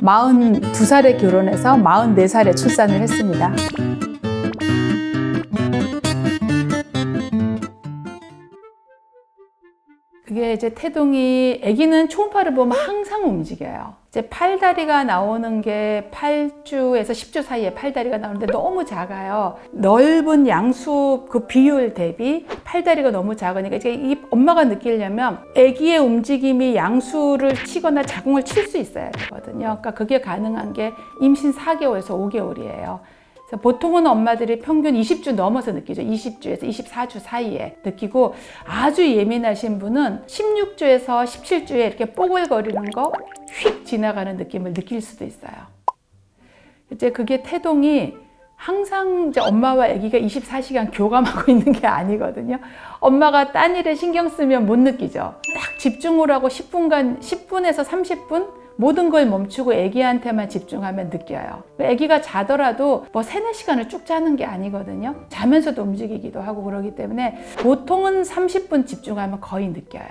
42살에 결혼해서 44살에 출산을 했습니다. 그게 이제 태동이, 아기는 초음파를 보면 항상 움직여요. 이제 팔다리가 나오는 게 8주에서 10주 사이에 팔다리가 나오는데 너무 작아요. 넓은 양수 그 비율 대비 팔다리가 너무 작으니까 이제 이 엄마가 느끼려면 아기의 움직임이 양수를 치거나 자궁을 칠 수 있어야 되거든요. 그러니까 그게 가능한 게 임신 4개월에서 5개월이에요. 보통은 엄마들이 평균 20주 넘어서 느끼죠. 20주에서 24주 사이에 느끼고, 아주 예민하신 분은 16주에서 17주에 이렇게 뽀글거리는 거 휙 지나가는 느낌을 느낄 수도 있어요. 이제 그게 태동이 항상 이제 엄마와 아기가 24시간 교감하고 있는 게 아니거든요. 엄마가 딴 일에 신경 쓰면 못 느끼죠. 딱 집중을 하고 10분에서 30분 모든 걸 멈추고 아기한테만 집중하면 느껴요. 아기가 자더라도 뭐 3-4시간을 쭉 자는 게 아니거든요. 자면서도 움직이기도 하고 그러기 때문에 보통은 30분 집중하면 거의 느껴요.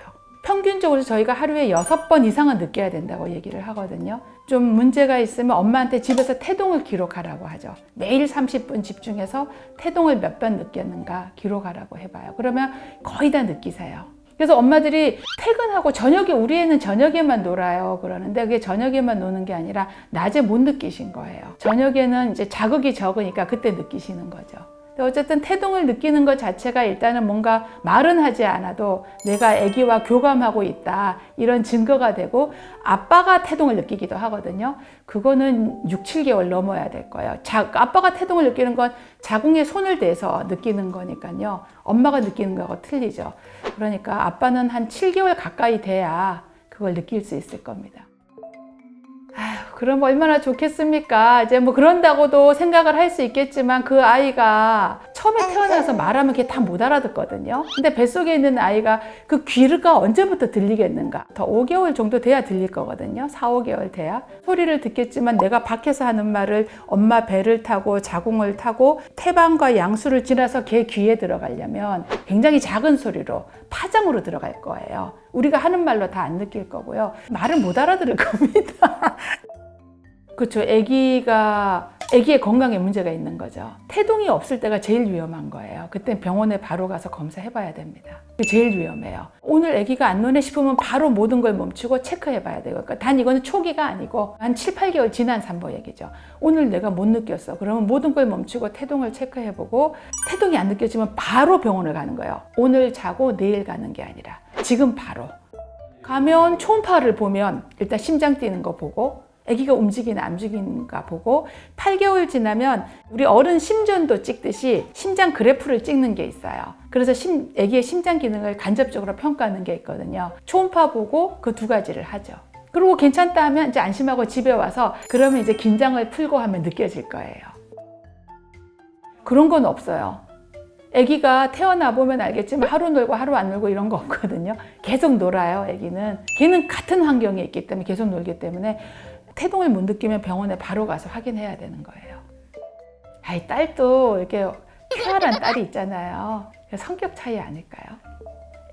평균적으로 저희가 하루에 6번 이상은 느껴야 된다고 얘기를 하거든요. 좀 문제가 있으면 엄마한테 집에서 태동을 기록하라고 하죠. 매일 30분 집중해서 태동을 몇 번 느꼈는가 기록하라고 해봐요. 그러면 거의 다 느끼세요. 그래서 엄마들이 퇴근하고 저녁에, 우리 애는 저녁에만 놀아요 그러는데, 그게 저녁에만 노는 게 아니라 낮에 못 느끼신 거예요. 저녁에는 이제 자극이 적으니까 그때 느끼시는 거죠. 어쨌든 태동을 느끼는 것 자체가 일단은 뭔가 말은 하지 않아도 내가 아기와 교감하고 있다, 이런 증거가 되고, 아빠가 태동을 느끼기도 하거든요. 그거는 6-7개월 넘어야 될 거예요. 아빠가 태동을 느끼는 건 자궁에 손을 대서 느끼는 거니까요. 엄마가 느끼는 거하고 틀리죠. 그러니까 아빠는 한 7개월 가까이 돼야 그걸 느낄 수 있을 겁니다. 아휴, 그럼 얼마나 좋겠습니까? 이제 뭐 그런다고도 생각을 할 수 있겠지만, 그 아이가 처음에 태어나서 말하면 걔 다 못 알아듣거든요. 근데 뱃속에 있는 아이가 그 귀가 언제부터 들리겠는가? 더 5개월 정도 돼야 들릴 거거든요. 4-5개월 돼야 소리를 듣겠지만, 내가 밖에서 하는 말을 엄마 배를 타고 자궁을 타고 태방과 양수를 지나서 걔 귀에 들어가려면 굉장히 작은 소리로 파장으로 들어갈 거예요. 우리가 하는 말로 다 안 느낄 거고요. 말을 못 알아들을 겁니다. 그렇죠. 아기의 건강에 문제가 있는 거죠. 태동이 없을 때가 제일 위험한 거예요. 그때 병원에 바로 가서 검사해 봐야 됩니다. 그게 제일 위험해요. 오늘 아기가 안 노네 싶으면 바로 모든 걸 멈추고 체크해 봐야 돼요. 그러니까 단 이거는 초기가 아니고 한 7-8개월 지난 산모 얘기죠. 오늘 내가 못 느꼈어. 그러면 모든 걸 멈추고 태동을 체크해 보고, 태동이 안 느껴지면 바로 병원을 가는 거예요. 오늘 자고 내일 가는 게 아니라 지금 바로 가면, 초음파를 보면 일단 심장 뛰는 거 보고, 아기가 움직이나 안 움직이는가 보고, 8개월 지나면 우리 어른 심전도 찍듯이 심장 그래프를 찍는 게 있어요. 그래서 아기의 심장 기능을 간접적으로 평가하는 게 있거든요. 초음파 보고 그 2가지를 하죠. 그리고 괜찮다 하면 이제 안심하고 집에 와서, 그러면 이제 긴장을 풀고 하면 느껴질 거예요. 그런 건 없어요. 아기가 태어나 보면 알겠지만 하루 놀고 하루 안 놀고 이런 거 없거든요. 계속 놀아요. 아기는 걔는 같은 환경에 있기 때문에 계속 놀기 때문에 태동을 못 느끼면 병원에 바로 가서 확인해야 되는 거예요. 아이, 딸도 이렇게 쾌활한 딸이 있잖아요. 성격 차이 아닐까요?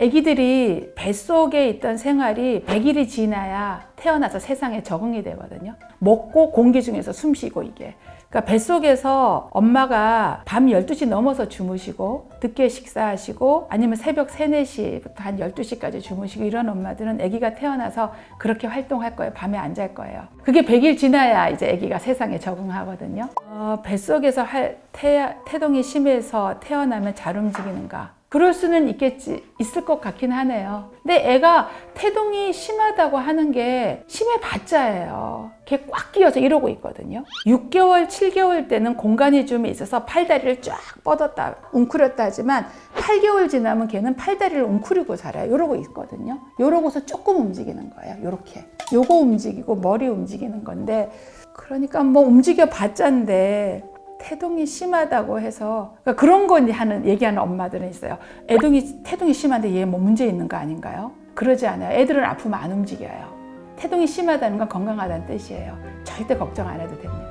아기들이 뱃속에 있던 생활이 100일이 지나야 태어나서 세상에 적응이 되거든요. 먹고 공기 중에서 숨 쉬고, 이게. 그러니까 뱃속에서 엄마가 밤 12시 넘어서 주무시고 늦게 식사하시고, 아니면 새벽 3-4시부터 한 12시까지 주무시고, 이런 엄마들은 아기가 태어나서 그렇게 활동할 거예요. 밤에 안 잘 거예요. 그게 100일 지나야 이제 아기가 세상에 적응하거든요. 뱃속에서 태동이 심해서 태어나면 잘 움직이는가? 그럴 수는 있을 것 같긴 하네요. 근데 애가 태동이 심하다고 하는 게 심해봤자예요. 걔 꽉 끼어서 이러고 있거든요. 6개월, 7개월 때는 공간이 좀 있어서 팔다리를 쫙 뻗었다, 웅크렸다 하지만 8개월 지나면 걔는 팔다리를 웅크리고 살아요. 이러고 있거든요. 이러고서 조금 움직이는 거예요. 이렇게. 요거 움직이고 머리 움직이는 건데, 그러니까 뭐 움직여 봤자인데 태동이 심하다고 해서, 그러니까 그런 거 얘기하는 엄마들은 있어요. 태동이 심한데 얘 뭐 문제 있는 거 아닌가요? 그러지 않아요. 애들은 아프면 안 움직여요. 태동이 심하다는 건 건강하다는 뜻이에요. 절대 걱정 안 해도 됩니다.